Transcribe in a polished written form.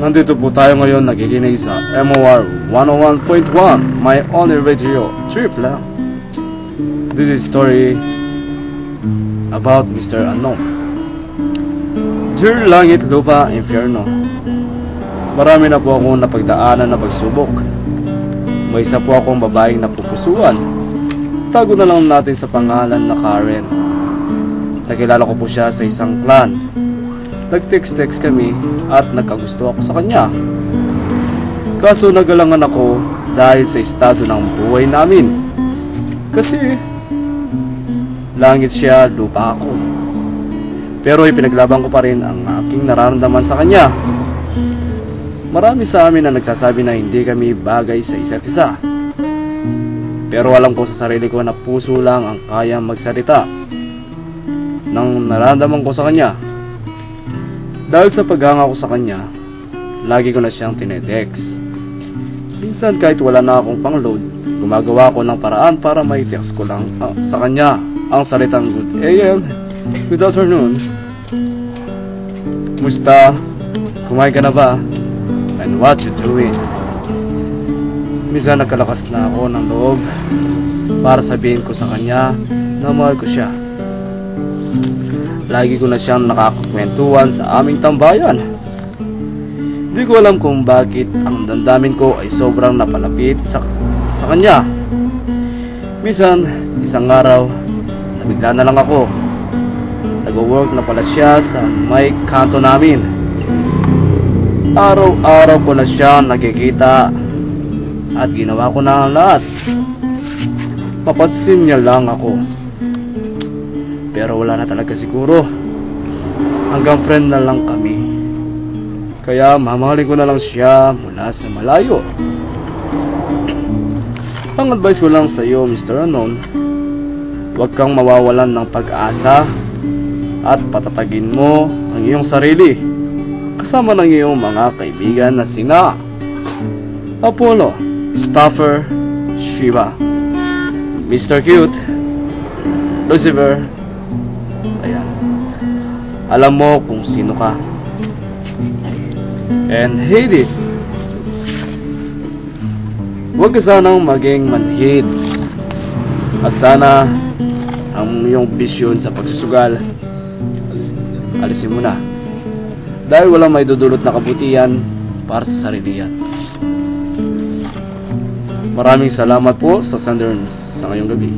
Nandito po tayo ngayon nakikinig sa MOR 101.1, my only radio, trip lang. This is story about Mr. Unknown. Dear Langit, Lupa, Inferno. Marami na po akong napagdaanan na pagsubok. May isa po akong babaeng napupusuan. Tago na lang natin sa pangalan na Karen. Nakilala ko po siya sa isang clan. Nag-text kami at nagkagusto ako sa kanya. Kaso nagalangan ako dahil sa estado ng buhay namin. Kasi langit siya, lupa ako. Pero ipinaglaban ko pa rin ang aking nararamdaman sa kanya. Marami sa amin na nagsasabi na hindi kami bagay sa isa't isa. Pero alam ko sa sarili ko na puso lang ang kayang magsalita ng nararamdaman ko sa kanya. Dahil sa paghanga ko sa kanya, lagi ko na siyang tinetext. Minsan kahit wala na akong pang-load, gumagawa ko ng paraan para may text ko lang sa kanya ang salitang good AM, good afternoon, musta, kumain ka na ba, and what you doing. Minsan nagkalakas na ako ng loob para sabihin ko sa kanya na mahal ko siya. Lagi ko na siyang nakakakwentuhan sa aming tambayan. Di ko alam kung bakit ang damdamin ko ay sobrang napalapit sa kanya. Minsan, isang araw, nabigla na lang ako. Nag-work na pala siya sa may kanto namin. Araw-araw ko na siya nakikita at ginawa ko na ang lahat. Papansin niya lang ako. Pero wala na talaga siguro. Hanggang friend na lang kami. Kaya mamahalin ko na lang siya mula sa malayo. Ang advice ko lang sa iyo, Mr. Unknown, huwag kang mawawalan ng pag-asa at patatagin mo ang iyong sarili kasama ng iyong mga kaibigan na sina Apollo, Staffer, Shiva, Mr. Cute, Lucifer. Ayan, alam mo kung sino ka. And Hades, huwag ka sanang maging manhid. At sana ang iyong bisyon sa pagsusugal alisin mo na. Dahil walang may dudulot na kabutihan para sa sarili yan. Maraming salamat po sa Sanders sa ngayong gabi.